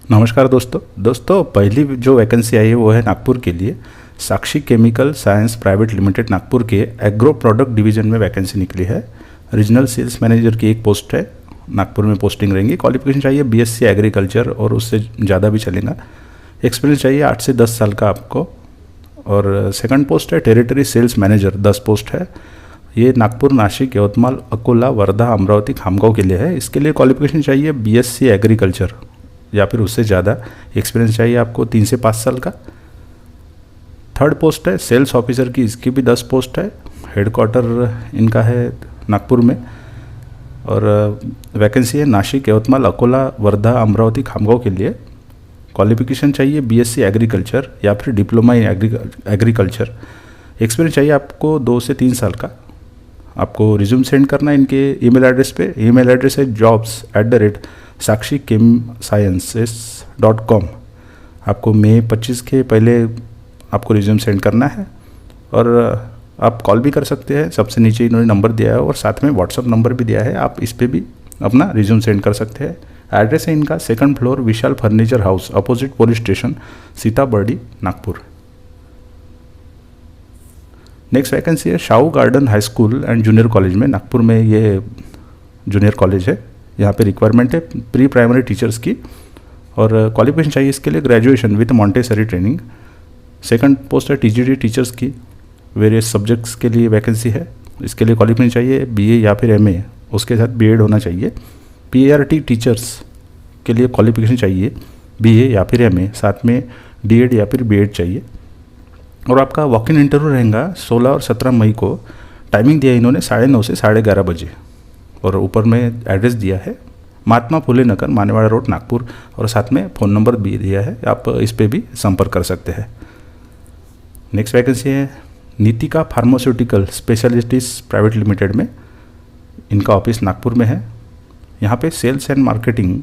नमस्कार दोस्तों पहली जो वैकेंसी आई है वो है नागपुर के लिए। Sakshi chemical science private limited Nagpur के एग्रो प्रोडक्ट डिवीजन में वैकेंसी निकली है। रीजनल सेल्स मैनेजर की एक पोस्ट है, नागपुर में पोस्टिंग रहेंगी। क्वालिफिकेशन चाहिए बीएससी एग्रीकल्चर और उससे ज़्यादा भी चलेगा। एक्सपीरियंस चाहिए 8 से 10 साल का आपको। और सेकंड पोस्ट है टेरिटरी सेल्स मैनेजर, 10 पोस्ट है। ये नागपुर, नासिक, यवतमाल, अकोला, वर्धा, अमरावती, खामगांव के लिए है। इसके लिए क्वालिफिकेशन चाहिए बीएससी एग्रीकल्चर या फिर उससे ज़्यादा। एक्सपीरियंस चाहिए आपको 3 से 5 साल का। थर्ड पोस्ट है सेल्स ऑफिसर की, इसकी भी 10 पोस्ट है। हेडक्वार्टर इनका है नागपुर में और वैकेंसी है नासिक, यवतमाल, अकोला, वर्धा, अमरावती, खामगांव के लिए। क्वालिफिकेशन चाहिए बीएससी एग्रीकल्चर या फिर डिप्लोमा इन एग्रीकल्चर। एक्सपीरियंस चाहिए आपको 2 से 3 साल का। आपको रिज्यूम सेंड करना है इनके ईमेल एड्रेस पे। ईमेल एड्रेस है jobs@sakshikemsciences.com। आपको मई 25 के पहले आपको रिज्यूम सेंड करना है और आप कॉल भी कर सकते हैं। सबसे नीचे इन्होंने नंबर दिया है और साथ में व्हाट्सअप नंबर भी दिया है, आप इस पर भी अपना रिज्यूम सेंड कर सकते हैं। एड्रेस है इनका 2nd floor Vishal furniture house, opposite police station, Sitabardi, Nagpur. Next vacancy है Shahu garden high school and junior college में, नागपुर में ये जूनियर कॉलेज है। यहाँ पे रिक्वायरमेंट है प्री प्राइमरी टीचर्स की और क्वालिफिकेशन चाहिए इसके लिए graduation with Montessori training. Second post है टीजीटी टीचर्स की, वेरियस सब्जेक्ट्स के लिए वैकेंसी है। इसके लिए क्वालिफिकेशन चाहिए बीए या फिर एमए, उसके साथ बीएड होना चाहिए। पीआरटी टीचर्स के लिए क्वालिफिकेशन चाहिए बीए या फिर एमए, साथ में डीएड या फिर बीएड चाहिए। और आपका वॉक इन इंटरव्यू रहेगा 16 और 17 मई को। टाइमिंग दिया इन्होंने 9:30 से 11:30 बजे और ऊपर में एड्रेस दिया है महात्मा फुले नगर, मानेवाड़ा रोड, नागपुर। और साथ में फ़ोन नंबर भी दिया है, आप इस पे भी संपर्क कर सकते हैं। नेक्स्ट वैकेंसी है नीतिका फार्मास्यूटिकल स्पेशलिस्टिस प्राइवेट लिमिटेड में। इनका ऑफिस नागपुर में है। यहाँ पे सेल्स एंड मार्केटिंग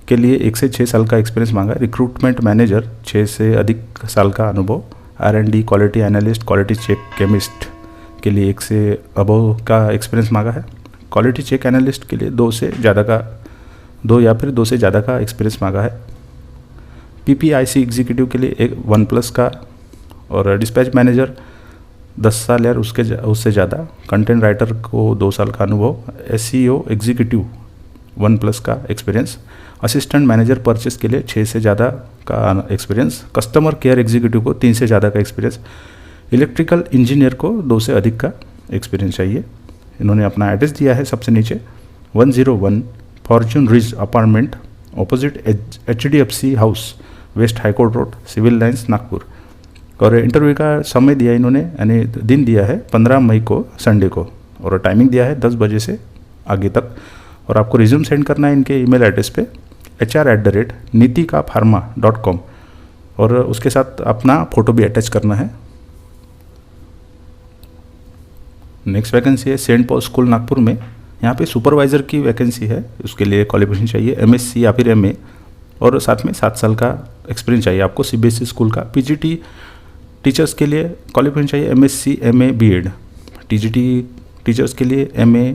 के लिए 1 से 6 साल का एक्सपीरियंस मांगा। रिक्रूटमेंट मैनेजर 6 से अधिक साल का अनुभव। R&D quality analyst, quality check chemist के लिए 1 से अबव का एक्सपीरियंस मांगा है। क्वालिटी चेक एनालिस्ट के लिए 2 या फिर 2 से ज़्यादा का एक्सपीरियंस मांगा है। PPIC एग्जीक्यूटिव के लिए 1+ का और डिस्पैच मैनेजर 10 साल या उससे ज़्यादा। कंटेंट राइटर को 2 साल का अनुभव। SEO एग्जीक्यूटिव 1+ का एक्सपीरियंस। असिस्टेंट मैनेजर परचेस के लिए 6 से ज़्यादा का एक्सपीरियंस। कस्टमर केयर एग्जीक्यूटिव को 3 से ज़्यादा का एक्सपीरियंस। इलेक्ट्रिकल इंजीनियर को 2 से अधिक का एक्सपीरियंस चाहिए। इन्होंने अपना एड्रेस दिया है सबसे नीचे 101 fortune ridge apartment, opposite HDFC house, west high court road, civil lines, Nagpur. और इंटरव्यू का समय दिया इन्होंने, यानी दिन दिया है 15 मई को, संडे को। और टाइमिंग दिया है 10 बजे से आगे तक। और आपको रिज्यूम सेंड करना है इनके ईमेल एड्रेस पे hr@nitikapharma.com और उसके साथ अपना फ़ोटो भी अटैच करना है। नेक्स्ट वैकेंसी है सेंट पॉल स्कूल नागपुर में। यहाँ पे सुपरवाइज़र की वैकेंसी है। उसके लिए क्वालिफिकेशन चाहिए MSc या फिर MA और साथ में 7 साल का एक्सपीरियंस चाहिए आपको CBSE स्कूल का। PGT टीचर्स के लिए क्वालिफिकेशन चाहिए MSc, MA, BEd। TGT teachers के लिए MA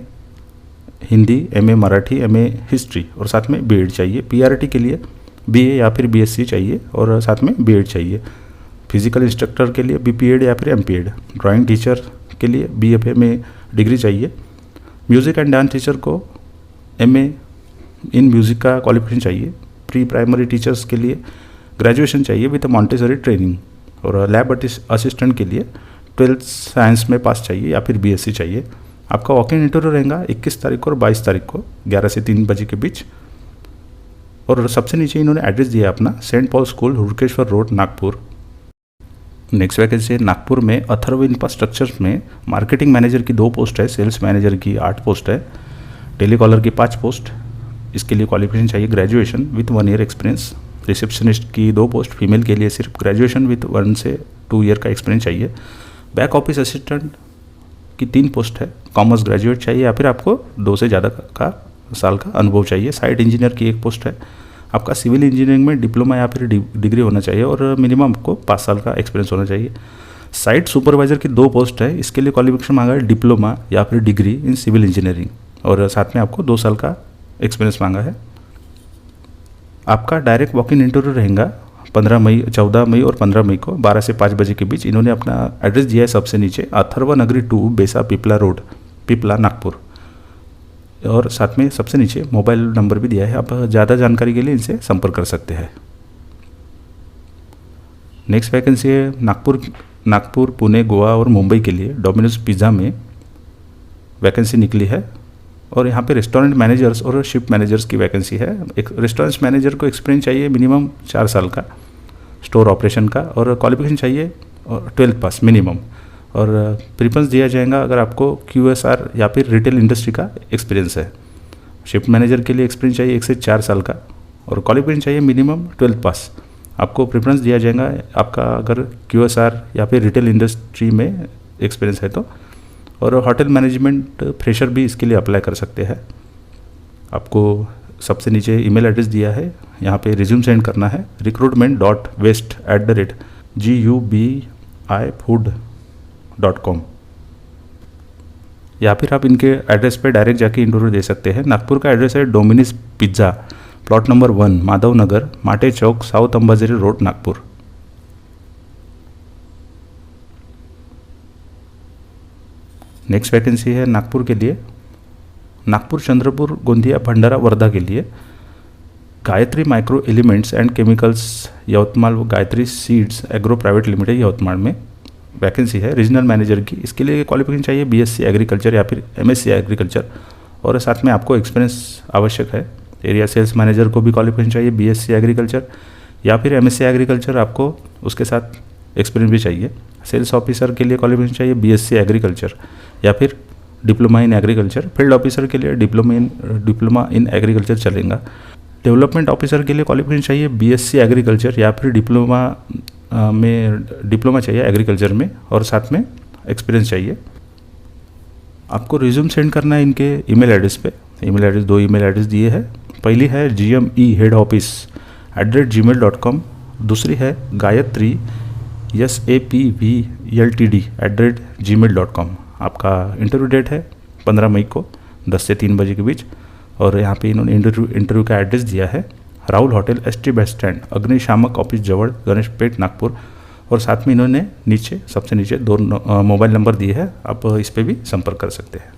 Hindi, MA Marathi, MA history और साथ में BEd चाहिए। PRT के लिए BA या फिर BSc चाहिए और साथ में BEd चाहिए। फिजिकल इंस्ट्रक्टर के लिए BPEd या फिर MPEd। ड्राइंग टीचर के लिए BFA में डिग्री चाहिए। म्यूज़िक एंड डांस टीचर को MA इन म्यूज़िक का क्वालिफिकेशन चाहिए। प्री प्राइमरी टीचर्स के लिए ग्रेजुएशन चाहिए विद मॉन्टेसरी ट्रेनिंग। और लैब असिस्टेंट के लिए 12th साइंस में पास चाहिए या फिर BSc चाहिए। आपका वॉक इन इंटरव्यू रहेगा 21 तारीख को और 22 तारीख को 11 से 3 बजे के बीच। और सबसे नीचे इन्होंने एड्रेस दिया है अपना Saint Paul school, Hudkeshwar road, Nagpur. Next vacancy Nagpur में अथर्व इंफ्रास्ट्रक्चर्स में मार्केटिंग मैनेजर की 2 पोस्ट है। सेल्स मैनेजर की 8 पोस्ट है। टेलीकॉलर की 5 पोस्ट। इसके लिए क्वालिफिकेशन चाहिए graduation with 1 year experience. Receptionist की 2 पोस्ट, फीमेल के लिए सिर्फ ग्रेजुएशन विथ 1 से 2 ईयर का एक्सपीरियंस चाहिए। बैक ऑफिस असिस्टेंट की 3 पोस्ट है। कॉमर्स ग्रेजुएट चाहिए या फिर आपको 2 से ज़्यादा का साल का अनुभव चाहिए। साइट इंजीनियर की 1 पोस्ट है। आपका सिविल इंजीनियरिंग में डिप्लोमा या फिर डिग्री होना चाहिए और मिनिमम आपको 5 साल का एक्सपीरियंस होना चाहिए। साइट सुपरवाइज़र की 2 पोस्ट है। इसके लिए क्वालिफिकेशन मांगा है डिप्लोमा या फिर डिग्री इन सिविल इंजीनियरिंग और साथ में आपको 2 साल का एक्सपीरियंस मांगा है। आपका डायरेक्ट वॉक इन इंटरव्यू रहेगा 14 मई और 15 मई को 12 से 5 बजे के बीच। इन्होंने अपना एड्रेस दिया है सबसे नीचे, अथर्व नगरी 2, बेसा पिपला रोड, पिपला, नागपुर। और साथ में सबसे नीचे मोबाइल नंबर भी दिया है, आप ज़्यादा जानकारी के लिए इनसे संपर्क कर सकते हैं। नेक्स्ट वैकेंसी है नागपुर, पुणे, गोवा और मुंबई के लिए डोमिनोज पिज़्ज़ा में वैकेंसी निकली है। और यहाँ पे रेस्टोरेंट मैनेजर्स और शिफ्ट मैनेजर्स की वैकेंसी है। एक रेस्टोरेंट मैनेजर को एक्सपीरियंस चाहिए मिनिमम 4 साल का स्टोर ऑपरेशन का, और क्वालिफिकेशन चाहिए और 12th पास मिनिमम। और प्रेफरेंस दिया जाएगा अगर आपको QSR या फिर रिटेल इंडस्ट्री का एक्सपीरियंस है। शिफ्ट मैनेजर के लिए एक्सपीरियंस चाहिए 1 से 4 साल का, और क्वालिफिकेशन चाहिए मिनिमम 12th पास। आपको प्रेफरेंस दिया जाएगा आपका अगर QSR या फिर रिटेल इंडस्ट्री में एक्सपीरियंस है तो। और होटल मैनेजमेंट फ्रेशर भी इसके लिए अप्लाई कर सकते हैं। आपको सबसे नीचे ईमेल एड्रेस दिया है, यहाँ पे रिज्यूम सेंड करना है recruitment.west@gubifood.com, या फिर आप इनके एड्रेस पे डायरेक्ट जाके इंटरव्यू दे सकते हैं। नागपुर का एड्रेस है Domino's pizza, plot number 1, Madhav Nagar, Mate Chowk, south Ambazari road, Nagpur. Next vacancy है नागपुर के लिए, नागपुर, चंद्रपुर, गोंदिया, भंडारा, वर्धा के लिए Gayatri micro elements and chemicals Yavatmal, वो Gayatri seeds agro private limited Yavatmal में वैकेंसी है रीजनल मैनेजर की। इसके लिए क्वालिफिकेशन चाहिए BSc एग्रीकल्चर या फिर MSc एग्रीकल्चर, और साथ में आपको एक्सपीरियंस आवश्यक है। एरिया सेल्स मैनेजर को भी क्वालिफिकेशन चाहिए BSc एग्रीकल्चर या फिर MSc एग्रीकल्चर, आपको उसके साथ एक्सपीरियंस भी चाहिए। सेल्स ऑफिसर के लिए क्वालिफिकेशन चाहिए BSc एग्रीकल्चर या फिर diploma in agriculture. Field officer के लिए डिप्लोमा इन एग्रीकल्चर चलेगा। डेवलपमेंट ऑफिसर के लिए क्वालिफिकेशन चाहिए BSc एग्रीकल्चर या फिर डिप्लोमा चाहिए एग्रीकल्चर में, और साथ में एक्सपीरियंस चाहिए। आपको रिज्यूम सेंड करना है इनके ईमेल एड्रेस पे। ईमेल एड्रेस 2 ईमेल एड्रेस दिए हैं। पहली है gmeheadoffice@gmail.com, दूसरी है गायत्री SAPVLTD@gmail.com। आपका इंटरव्यू डेट है 15 मई को 10 से 3 बजे के बीच। और यहाँ पे इन्होंने इंटरव्यू का एड्रेस दिया है Rahul hotel, ST bus stand, अग्निशामक ऑफिस जवड़, गणेश पेट, नागपुर। और साथ में इन्होंने सबसे नीचे 2 मोबाइल नंबर दिए हैं, आप इस पर भी संपर्क कर सकते हैं।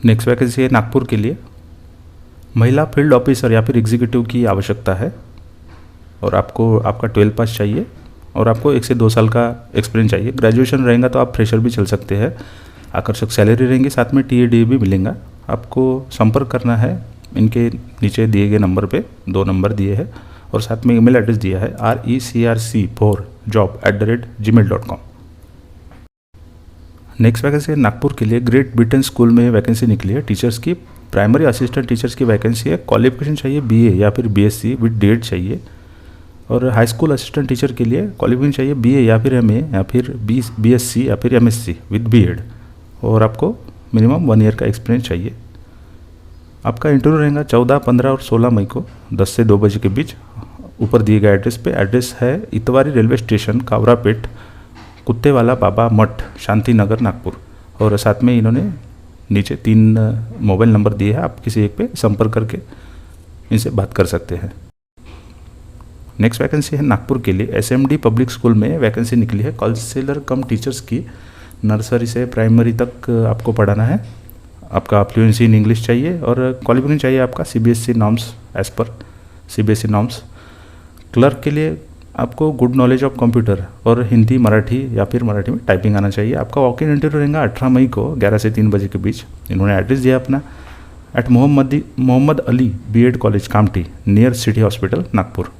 नेक्स्ट वैकेंसी है नागपुर के लिए, महिला फील्ड ऑफिसर या फिर एग्जीक्यूटिव की आवश्यकता है। और आपको आपका 12th पास चाहिए, और आपको 1 से 2 साल का एक्सपीरियंस चाहिए। ग्रेजुएशन रहेगा तो आप फ्रेशर भी चल सकते हैं। आकर्षक सैलरी रहेंगी, साथ में TAD भी मिलेगा। आपको संपर्क करना है इनके नीचे दिए गए नंबर पे, 2 नंबर दिए हैं, और साथ में ईमेल एड्रेस दिया है recrc4job@gmail.com। नेक्स्ट वैकेंसी है नागपुर के लिए, ग्रेट ब्रिटेन स्कूल में वैकेंसी निकली है टीचर्स की। प्राइमरी असिस्टेंट टीचर्स की वैकेंसी है। क्वालिफिकेशन चाहिए BA या फिर BSc विद DED चाहिए। और हाई स्कूल असिस्टेंट टीचर के लिए क्वालिफिकेशन चाहिए BA या फिर MA या फिर BSc या फिर MSc विद B.Ed, और आपको मिनिमम 1 ईयर का एक्सपीरियंस चाहिए। आपका इंटरव्यू रहेगा 14, 15 और 16 मई को 10 से 2 बजे के बीच। ऊपर दिए गए एड्रेस पे। एड्रेस है इतवारी रेलवे स्टेशन, कावरापेट, कुत्तेवाला बाबा मठ, शांति नगर, नागपुर। और साथ में इन्होंने नीचे 3 मोबाइल नंबर दिए हैं, आप किसी एक पे संपर्क करके इनसे बात कर सकते हैं। नेक्स्ट वैकेंसी है नागपुर के लिए, SMD पब्लिक स्कूल में वैकेंसी निकली है काउंसलर कम टीचर्स की। नर्सरी से प्राइमरी तक आपको पढ़ाना है। आपका फ्लुएंसी इन इंग्लिश चाहिए, और क्वालिफिकेशन चाहिए आपका CBSE नॉर्म्स, एज पर CBSE नॉर्म्स। क्लर्क के लिए आपको गुड नॉलेज ऑफ कंप्यूटर और हिंदी, मराठी या फिर मराठी में टाइपिंग आना चाहिए। आपका वॉक इन इंटरव्यू रहेगा 18 मई को 11 से 3 बजे के बीच। इन्होंने एड्रेस दिया अपना at Mohammad Ali B.Ed college, Kamthi, near city hospital, Nagpur.